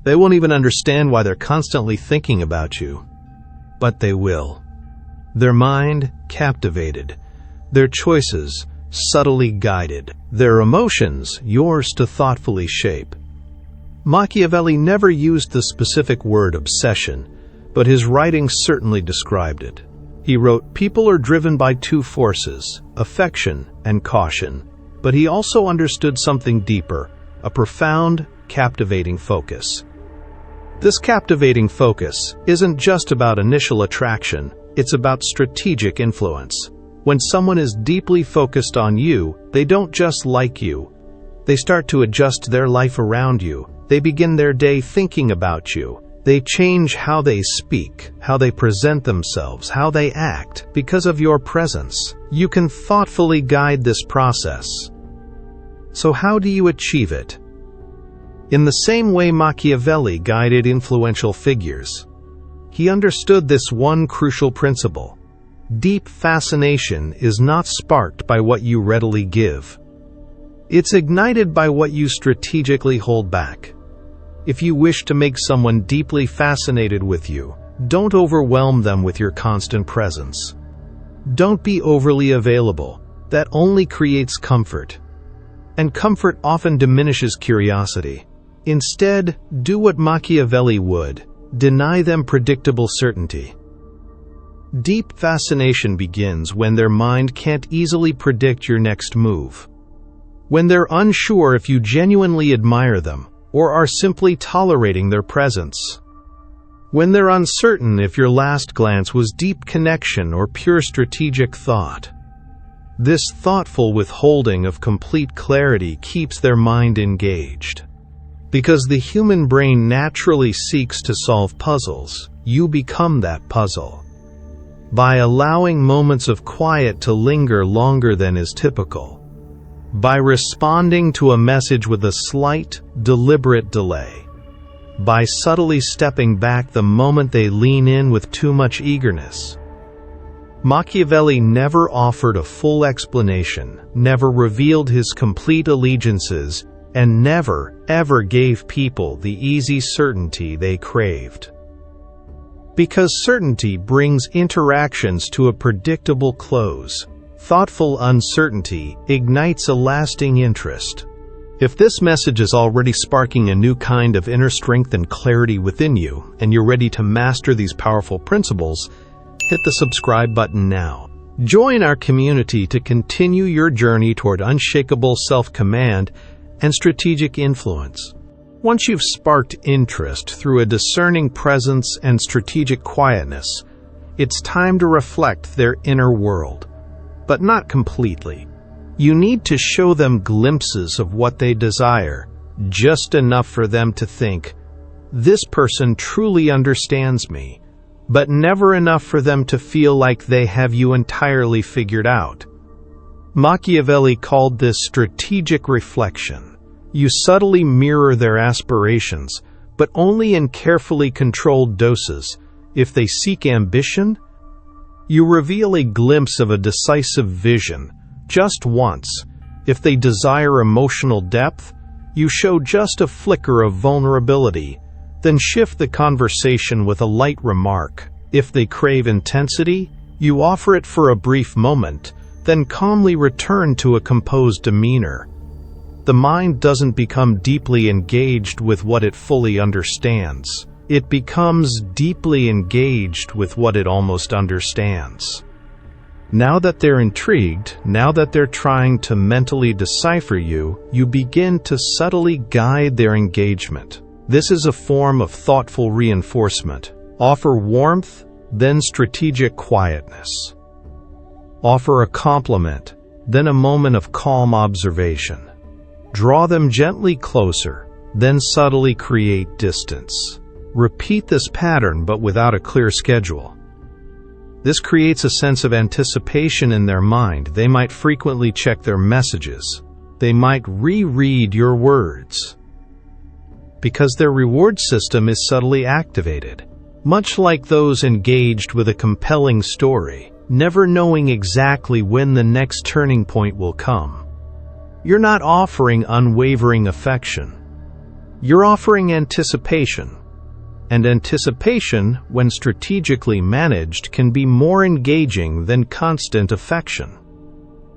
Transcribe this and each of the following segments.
They won't even understand why they're constantly thinking about you. But they will. Their mind captivated. Their choices subtly guided. Their emotions yours to thoughtfully shape. Machiavelli never used the specific word obsession, but his writings certainly described it. He wrote, "People are driven by two forces, affection and caution." But he also understood something deeper, a profound, captivating focus. This captivating focus isn't just about initial attraction, it's about strategic influence. When someone is deeply focused on you, they don't just like you. They start to adjust their life around you. They begin their day thinking about you. They change how they speak, how they present themselves, how they act, because of your presence. You can thoughtfully guide this process. So how do you achieve it? In the same way Machiavelli guided influential figures. He understood this one crucial principle. Deep fascination is not sparked by what you readily give. It's ignited by what you strategically hold back. If you wish to make someone deeply fascinated with you, don't overwhelm them with your constant presence. Don't be overly available. That only creates comfort. And comfort often diminishes curiosity. Instead, do what Machiavelli would. Deny them predictable certainty. Deep fascination begins when their mind can't easily predict your next move. When they're unsure if you genuinely admire them, or are simply tolerating their presence. When they're uncertain if your last glance was deep connection or pure strategic thought. This thoughtful withholding of complete clarity keeps their mind engaged. Because the human brain naturally seeks to solve puzzles, you become that puzzle. By allowing moments of quiet to linger longer than is typical. By responding to a message with a slight, deliberate delay. By subtly stepping back the moment they lean in with too much eagerness. Machiavelli never offered a full explanation, never revealed his complete allegiances, and never, ever gave people the easy certainty they craved. Because certainty brings interactions to a predictable close. Thoughtful uncertainty ignites a lasting interest. If this message is already sparking a new kind of inner strength and clarity within you, and you're ready to master these powerful principles, hit the subscribe button now. Join our community to continue your journey toward unshakable self-command and strategic influence. Once you've sparked interest through a discerning presence and strategic quietness, it's time to reflect their inner world. But not completely. You need to show them glimpses of what they desire, just enough for them to think, "This person truly understands me," but never enough for them to feel like they have you entirely figured out. Machiavelli called this strategic reflection. You subtly mirror their aspirations, but only in carefully controlled doses. If they seek ambition, you reveal a glimpse of a decisive vision, just once. If they desire emotional depth, you show just a flicker of vulnerability, then shift the conversation with a light remark. If they crave intensity, you offer it for a brief moment, then calmly return to a composed demeanor. The mind doesn't become deeply engaged with what it fully understands. It becomes deeply engaged with what it almost understands. Now that they're intrigued, now that they're trying to mentally decipher you, you begin to subtly guide their engagement. This is a form of thoughtful reinforcement. Offer warmth, then strategic quietness. Offer a compliment, then a moment of calm observation. Draw them gently closer, then subtly create distance. Repeat this pattern but without a clear schedule. This creates a sense of anticipation in their mind. They might frequently check their messages. They might reread your words. Because their reward system is subtly activated. Much like those engaged with a compelling story, never knowing exactly when the next turning point will come. You're not offering unwavering affection. You're offering anticipation. And anticipation, when strategically managed, can be more engaging than constant affection.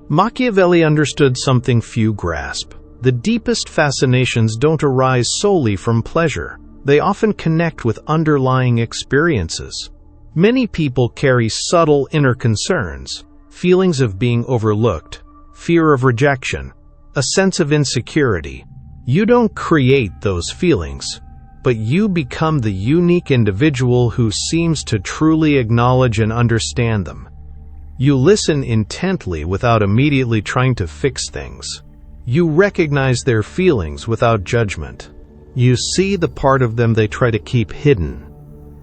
Machiavelli understood something few grasp. The deepest fascinations don't arise solely from pleasure. They often connect with underlying experiences. Many people carry subtle inner concerns, feelings of being overlooked, fear of rejection, a sense of insecurity. You don't create those feelings, but you become the unique individual who seems to truly acknowledge and understand them. You listen intently without immediately trying to fix things. You recognize their feelings without judgment. You see the part of them they try to keep hidden.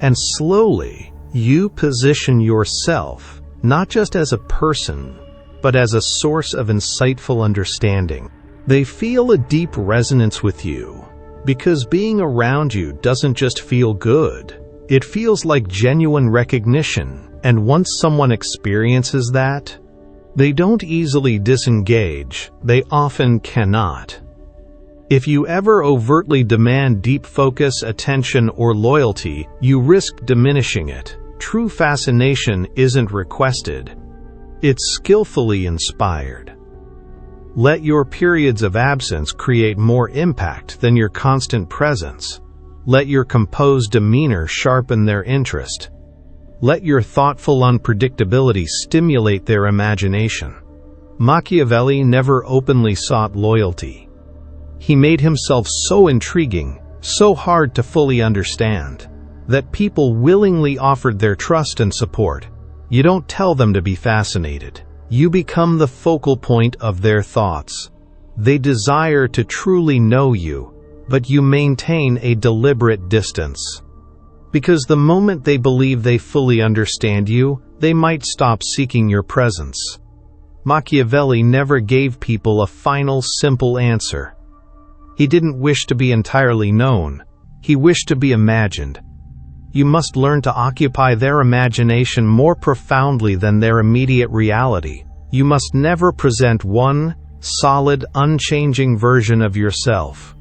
And slowly, you position yourself, not just as a person, but as a source of insightful understanding. They feel a deep resonance with you, because being around you doesn't just feel good. It feels like genuine recognition, and once someone experiences that, they don't easily disengage. They often cannot. If you ever overtly demand deep focus, attention, or loyalty, you risk diminishing it. True fascination isn't requested. It's skillfully inspired. Let your periods of absence create more impact than your constant presence. Let your composed demeanor sharpen their interest. Let your thoughtful unpredictability stimulate their imagination. Machiavelli never openly sought loyalty. He made himself so intriguing, so hard to fully understand, that people willingly offered their trust and support. You don't tell them to be fascinated. You become the focal point of their thoughts. They desire to truly know you, but you maintain a deliberate distance. Because the moment they believe they fully understand you, they might stop seeking your presence. Machiavelli never gave people a final, simple answer. He didn't wish to be entirely known. He wished to be imagined. You must learn to occupy their imagination more profoundly than their immediate reality. You must never present one solid, unchanging version of yourself.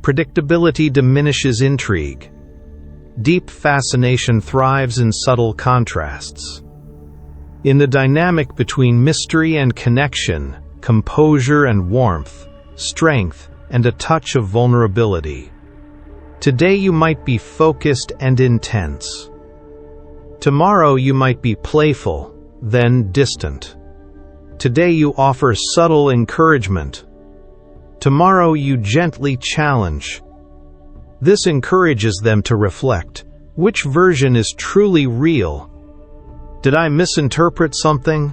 Predictability diminishes intrigue. Deep fascination thrives in subtle contrasts. In the dynamic between mystery and connection, composure and warmth, strength and a touch of vulnerability. Today you might be focused and intense. Tomorrow you might be playful, then distant. Today you offer subtle encouragement. Tomorrow you gently challenge. This encourages them to reflect. Which version is truly real? Did I misinterpret something?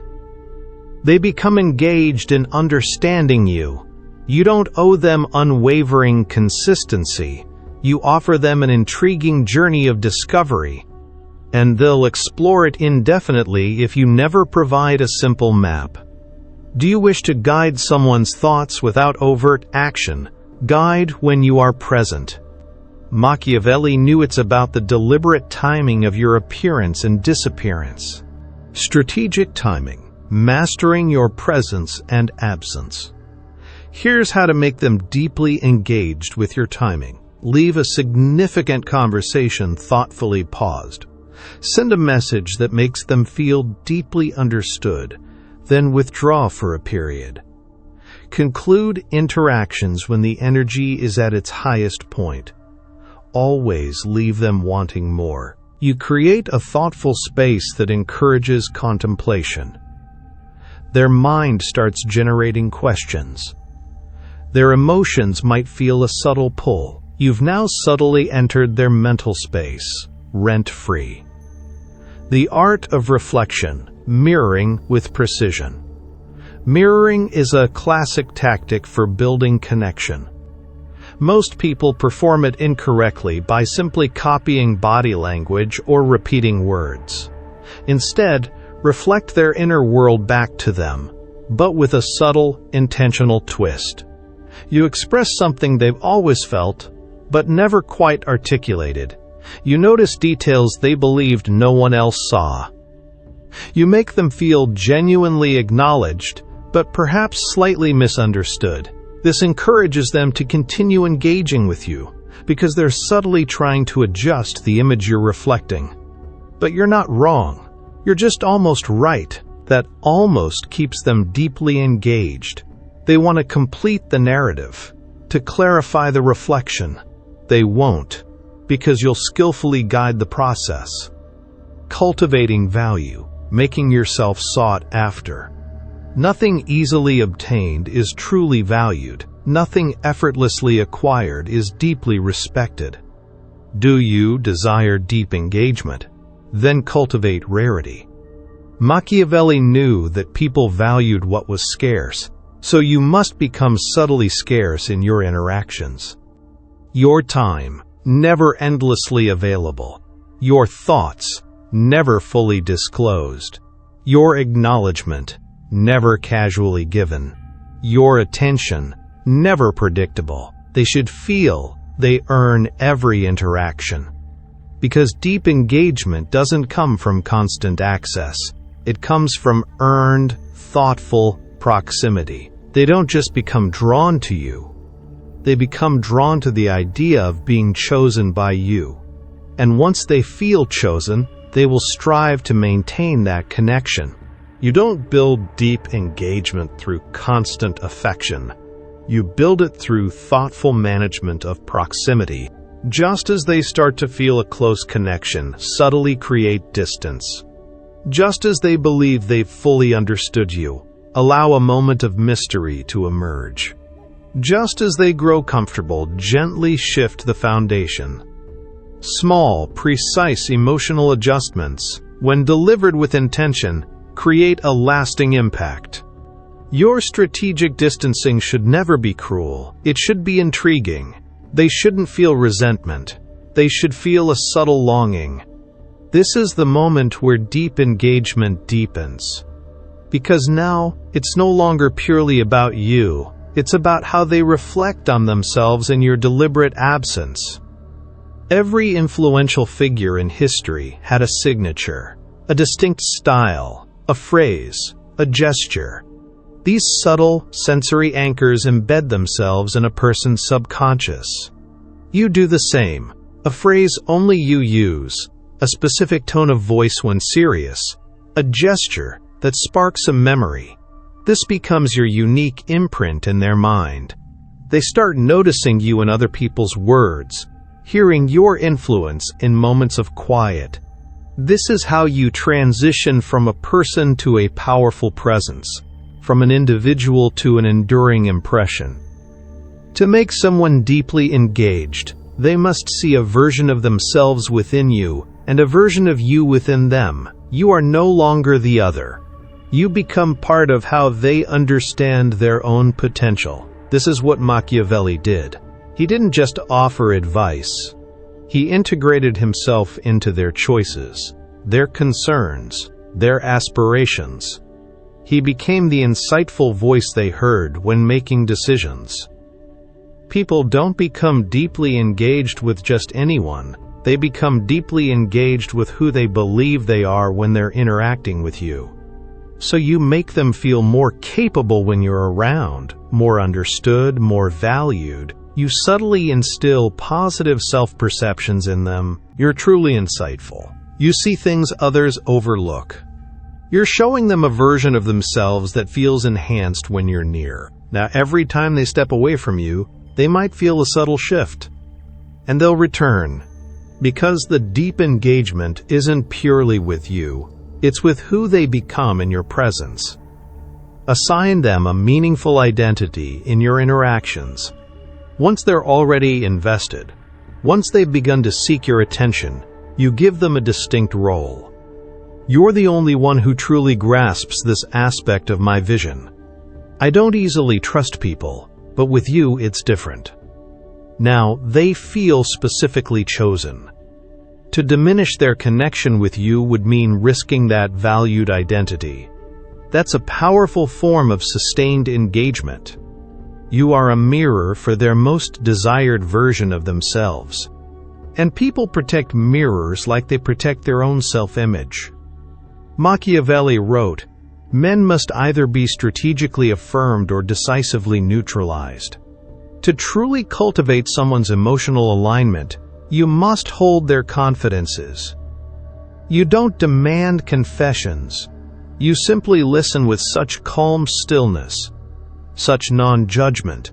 They become engaged in understanding you. You don't owe them unwavering consistency. You offer them an intriguing journey of discovery, and they'll explore it indefinitely if you never provide a simple map. Do you wish to guide someone's thoughts without overt action? Guide when you are present. Machiavelli knew it's about the deliberate timing of your appearance and disappearance. Strategic timing, mastering your presence and absence. Here's how to make them deeply engaged with your timing. Leave a significant conversation thoughtfully paused. Send a message that makes them feel deeply understood, then withdraw for a period. Conclude interactions when the energy is at its highest point. Always leave them wanting more. You create a thoughtful space that encourages contemplation. Their mind starts generating questions. Their emotions might feel a subtle pull. You've now subtly entered their mental space, rent-free. The art of reflection, mirroring with precision. Mirroring is a classic tactic for building connection. Most people perform it incorrectly by simply copying body language or repeating words. Instead, reflect their inner world back to them, but with a subtle, intentional twist. You express something they've always felt, but never quite articulated. You notice details they believed no one else saw. You make them feel genuinely acknowledged, but perhaps slightly misunderstood. This encourages them to continue engaging with you, because they're subtly trying to adjust the image you're reflecting. But you're not wrong. You're just almost right. That almost keeps them deeply engaged. They want to complete the narrative, to clarify the reflection. They won't, because you'll skillfully guide the process. Cultivating value, making yourself sought after. Nothing easily obtained is truly valued. Nothing effortlessly acquired is deeply respected. Do you desire deep engagement? Then cultivate rarity. Machiavelli knew that people valued what was scarce, so you must become subtly scarce in your interactions. Your time, never endlessly available. Your thoughts, never fully disclosed. Your acknowledgement, never casually given. Your attention, never predictable. They should feel they earn every interaction. Because deep engagement doesn't come from constant access. It comes from earned, thoughtful proximity. They don't just become drawn to you. They become drawn to the idea of being chosen by you. And once they feel chosen, they will strive to maintain that connection. You don't build deep engagement through constant affection. You build it through thoughtful management of proximity. Just as they start to feel a close connection, subtly create distance. Just as they believe they've fully understood you, allow a moment of mystery to emerge. Just as they grow comfortable, gently shift the foundation. Small, precise emotional adjustments, when delivered with intention, create a lasting impact. Your strategic distancing should never be cruel. It should be intriguing. They shouldn't feel resentment. They should feel a subtle longing. This is the moment where deep engagement deepens. Because now, it's no longer purely about you. It's about how they reflect on themselves in your deliberate absence. Every influential figure in history had a signature, a distinct style, a phrase, a gesture. These subtle, sensory anchors embed themselves in a person's subconscious. You do the same. A phrase only you use, a specific tone of voice when serious, a gesture that sparks a memory. This becomes your unique imprint in their mind. They start noticing you in other people's words, hearing your influence in moments of quiet. This is how you transition from a person to a powerful presence, from an individual to an enduring impression. To make someone deeply engaged, they must see a version of themselves within you and a version of you within them. You are no longer the other. You become part of how they understand their own potential. This is what Machiavelli did. He didn't just offer advice. He integrated himself into their choices, their concerns, their aspirations. He became the insightful voice they heard when making decisions. People don't become deeply engaged with just anyone. They become deeply engaged with who they believe they are when they're interacting with you. So you make them feel more capable when you're around, more understood, more valued. You subtly instill positive self-perceptions in them. You're truly insightful. You see things others overlook. You're showing them a version of themselves that feels enhanced when you're near. Now, every time they step away from you, they might feel a subtle shift. And they'll return. Because the deep engagement isn't purely with you. It's with who they become in your presence. Assign them a meaningful identity in your interactions. Once they're already invested, once they've begun to seek your attention, you give them a distinct role. You're the only one who truly grasps this aspect of my vision. I don't easily trust people, but with you it's different. Now, they feel specifically chosen. To diminish their connection with you would mean risking that valued identity. That's a powerful form of sustained engagement. You are a mirror for their most desired version of themselves. And people protect mirrors like they protect their own self-image. Machiavelli wrote, Men must either be strategically affirmed or decisively neutralized. To truly cultivate someone's emotional alignment, you must hold their confidences. You don't demand confessions. You simply listen with such calm stillness, such non-judgment,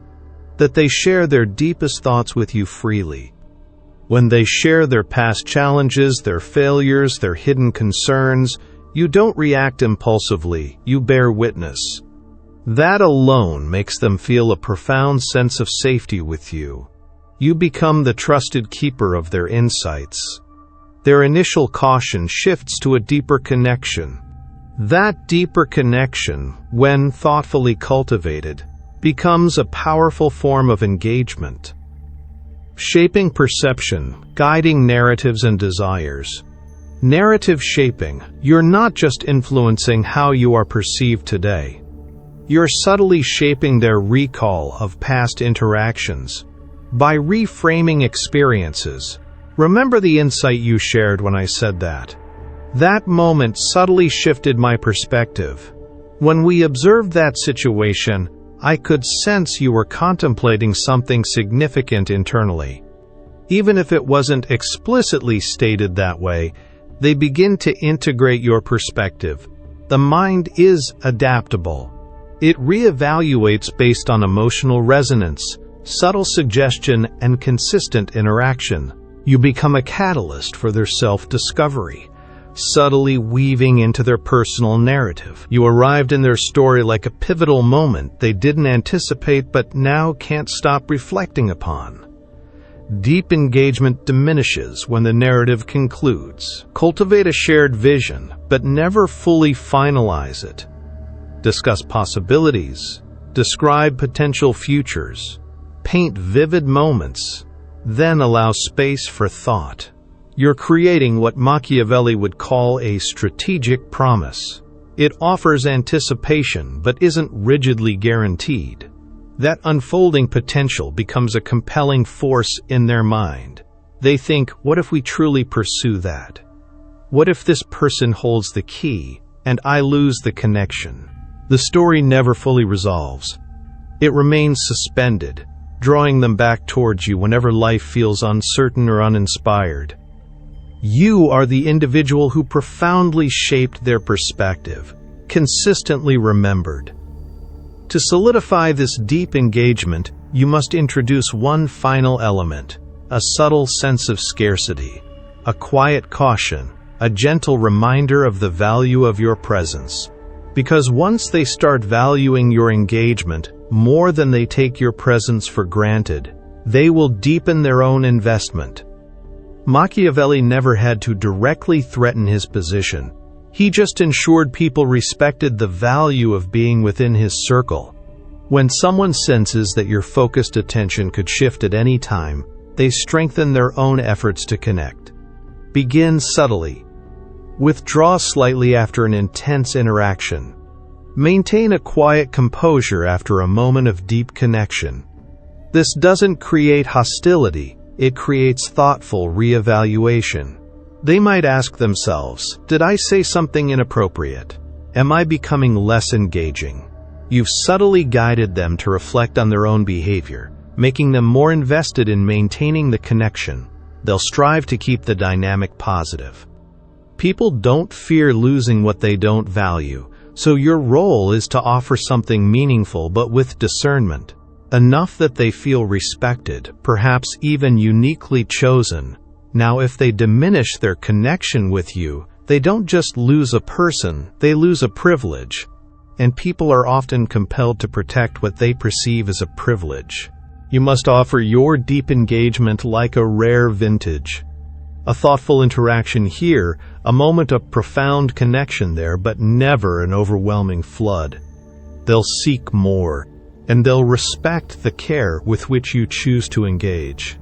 that they share their deepest thoughts with you freely. When they share their past challenges, their failures, their hidden concerns, you don't react impulsively, you bear witness. That alone makes them feel a profound sense of safety with you. You become the trusted keeper of their insights. Their initial caution shifts to a deeper connection. That deeper connection, when thoughtfully cultivated, becomes a powerful form of engagement. Shaping perception, guiding narratives and desires. Narrative shaping. You're not just influencing how you are perceived today. You're subtly shaping their recall of past interactions. By reframing experiences. Remember the insight you shared when I said that. That moment subtly shifted my perspective. When we observed that situation, I could sense you were contemplating something significant internally. Even if it wasn't explicitly stated that way, they begin to integrate your perspective. The mind is adaptable. It reevaluates based on emotional resonance, subtle suggestion, and consistent interaction. You become a catalyst for their self-discovery, subtly weaving into their personal narrative. You arrived in their story like a pivotal moment they didn't anticipate but now can't stop reflecting upon. Deep engagement diminishes when the narrative concludes. Cultivate a shared vision, but never fully finalize it. Discuss possibilities. Describe potential futures. Paint vivid moments. Then allow space for thought. You're creating what Machiavelli would call a strategic promise. It offers anticipation but isn't rigidly guaranteed. That unfolding potential becomes a compelling force in their mind. They think, what if we truly pursue that? What if this person holds the key and I lose the connection? The story never fully resolves. It remains suspended, drawing them back towards you whenever life feels uncertain or uninspired. You are the individual who profoundly shaped their perspective, consistently remembered. To solidify this deep engagement, you must introduce one final element, a subtle sense of scarcity, a quiet caution, a gentle reminder of the value of your presence. Because once they start valuing your engagement more than they take your presence for granted, they will deepen their own investment. Machiavelli never had to directly threaten his position. He just ensured people respected the value of being within his circle. When someone senses that your focused attention could shift at any time, they strengthen their own efforts to connect. Begin subtly. Withdraw slightly after an intense interaction. Maintain a quiet composure after a moment of deep connection. This doesn't create hostility, it creates thoughtful reevaluation. They might ask themselves, did I say something inappropriate? Am I becoming less engaging? You've subtly guided them to reflect on their own behavior, making them more invested in maintaining the connection. They'll strive to keep the dynamic positive. People don't fear losing what they don't value, so your role is to offer something meaningful but with discernment. Enough that they feel respected, perhaps even uniquely chosen. Now, if they diminish their connection with you, they don't just lose a person, they lose a privilege. And people are often compelled to protect what they perceive as a privilege. You must offer your deep engagement like a rare vintage. A thoughtful interaction here, a moment of profound connection there, but never an overwhelming flood. They'll seek more, and they'll respect the care with which you choose to engage.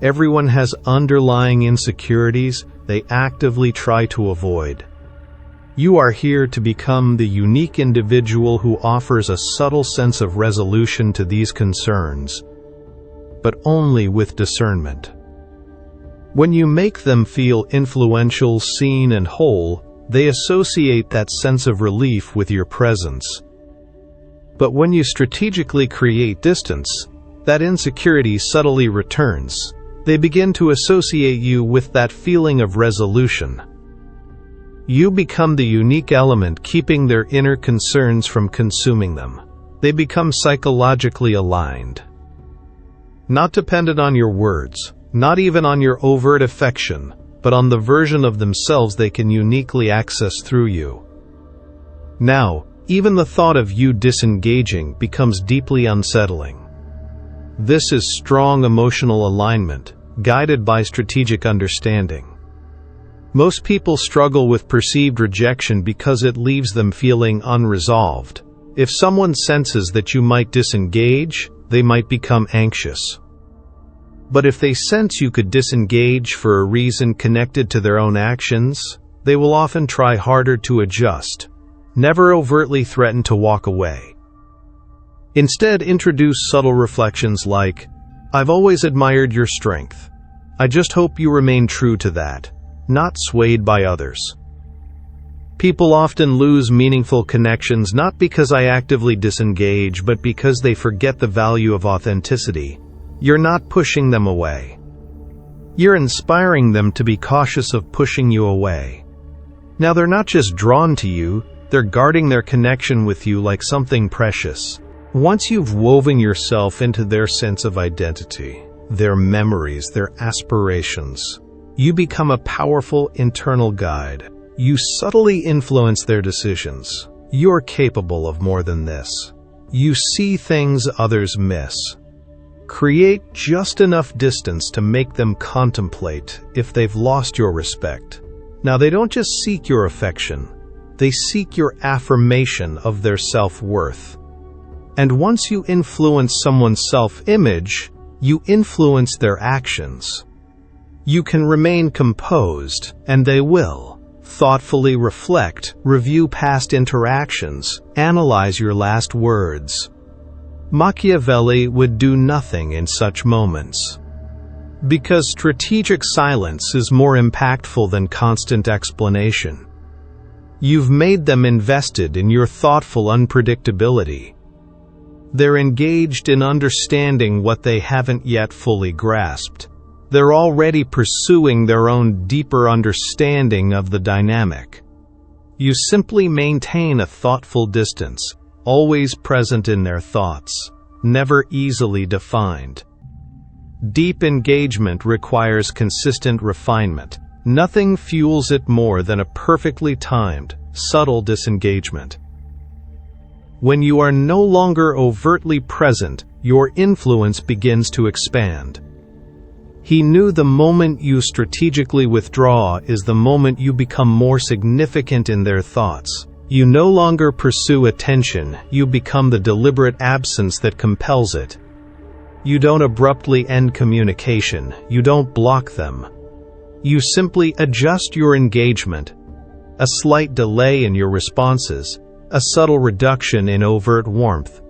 Everyone has underlying insecurities they actively try to avoid. You are here to become the unique individual who offers a subtle sense of resolution to these concerns, but only with discernment. When you make them feel influential, seen, and whole, They associate that sense of relief with your presence. But when you strategically create distance, that insecurity subtly returns. They begin to associate you with that feeling of resolution. You become the unique element keeping their inner concerns from consuming them. They become psychologically aligned. Not dependent on your words, not even on your overt affection, but on the version of themselves they can uniquely access through you. Now, even the thought of you disengaging becomes deeply unsettling. This is strong emotional alignment, guided by strategic understanding. Most people struggle with perceived rejection because it leaves them feeling unresolved. If someone senses that you might disengage, they might become anxious. But if they sense you could disengage for a reason connected to their own actions, they will often try harder to adjust. Never overtly threaten to walk away. Instead, introduce subtle reflections like, "I've always admired your strength. I just hope you remain true to that, not swayed by others." People often lose meaningful connections not because I actively disengage, but because they forget the value of authenticity. You're not pushing them away. You're inspiring them to be cautious of pushing you away. Now, they're not just drawn to you, they're guarding their connection with you like something precious. Once you've woven yourself into their sense of identity, their memories, their aspirations, you become a powerful internal guide. You subtly influence their decisions. You're capable of more than this. You see things others miss. Create just enough distance to make them contemplate if they've lost your respect. Now, they don't just seek your affection. They seek your affirmation of their self-worth. And once you influence someone's self-image, you influence their actions. You can remain composed, and they will. Thoughtfully reflect, review past interactions, analyze your last words. Machiavelli would do nothing in such moments. Because strategic silence is more impactful than constant explanation. You've made them invested in your thoughtful unpredictability. They're engaged in understanding what they haven't yet fully grasped. They're already pursuing their own deeper understanding of the dynamic. You simply maintain a thoughtful distance, always present in their thoughts, never easily defined. Deep engagement requires consistent refinement. Nothing fuels it more than a perfectly timed, subtle disengagement. When you are no longer overtly present, your influence begins to expand. He knew the moment you strategically withdraw is the moment you become more significant in their thoughts. You no longer pursue attention, you become the deliberate absence that compels it. You don't abruptly end communication, you don't block them. You simply adjust your engagement. A slight delay in your responses, a subtle reduction in overt warmth.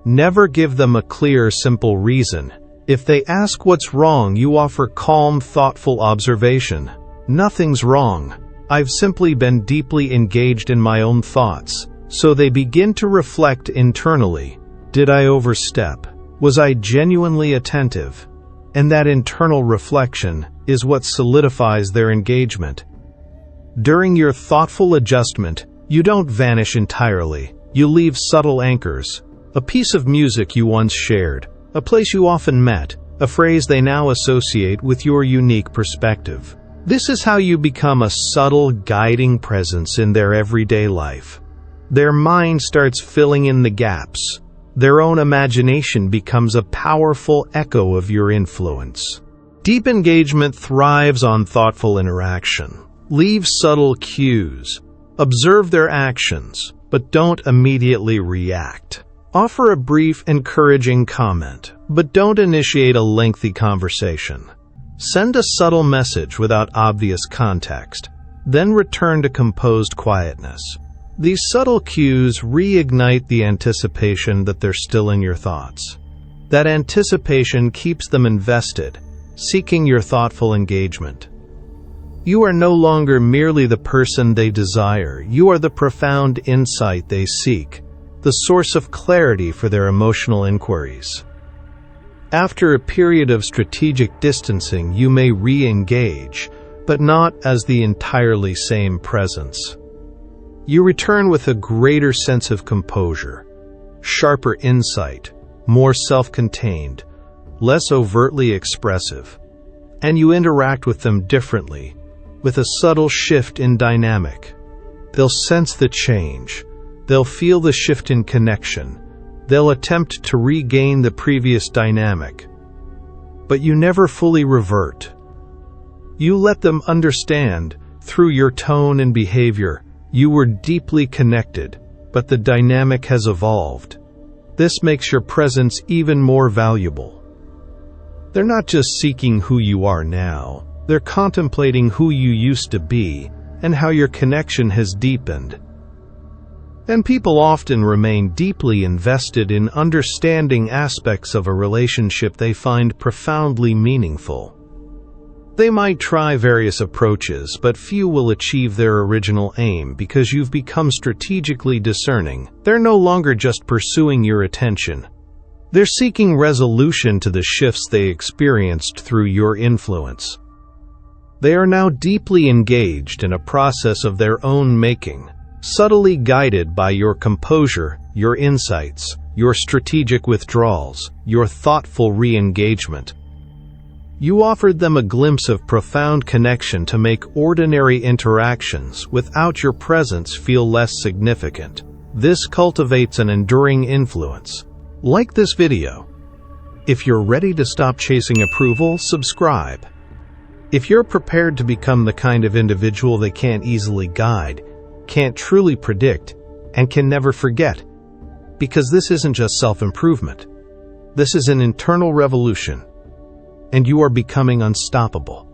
Never give them a clear, simple reason. If they ask what's wrong, you offer calm, thoughtful observation. Nothing's wrong. I've simply been deeply engaged in my own thoughts. So they begin to reflect internally. Did I overstep? Was I genuinely attentive? And that internal reflection is what solidifies their engagement. During your thoughtful adjustment, you don't vanish entirely. You leave subtle anchors. A piece of music you once shared, a place you often met, a phrase they now associate with your unique perspective. This is how you become a subtle, guiding presence in their everyday life. Their mind starts filling in the gaps. Their own imagination becomes a powerful echo of your influence. Deep engagement thrives on thoughtful interaction. Leave subtle cues. Observe their actions, but don't immediately react. Offer a brief, encouraging comment, but don't initiate a lengthy conversation. Send a subtle message without obvious context, then return to composed quietness. These subtle cues reignite the anticipation that they're still in your thoughts. That anticipation keeps them invested, seeking your thoughtful engagement. You are no longer merely the person they desire. You are the profound insight they seek, the source of clarity for their emotional inquiries. After a period of strategic distancing, you may re-engage, but not as the entirely same presence. You return with a greater sense of composure, sharper insight, more self-contained, less overtly expressive, and you interact with them differently, with a subtle shift in dynamic. They'll sense the change. They'll feel the shift in connection. They'll attempt to regain the previous dynamic. But you never fully revert. You let them understand, through your tone and behavior, you were deeply connected, but the dynamic has evolved. This makes your presence even more valuable. They're not just seeking who you are now. They're contemplating who you used to be and how your connection has deepened. And people often remain deeply invested in understanding aspects of a relationship they find profoundly meaningful. They might try various approaches, but few will achieve their original aim because you've become strategically discerning. They're no longer just pursuing your attention. They're seeking resolution to the shifts they experienced through your influence. They are now deeply engaged in a process of their own making, subtly guided by your composure, your insights, your strategic withdrawals, your thoughtful re-engagement. You offered them a glimpse of profound connection to make ordinary interactions without your presence feel less significant. This cultivates an enduring influence. Like this video. If you're ready to stop chasing approval, subscribe. If you're prepared to become the kind of individual they can't easily guide, can't truly predict, and can never forget. Because this isn't just self-improvement. This is an internal revolution. And you are becoming unstoppable.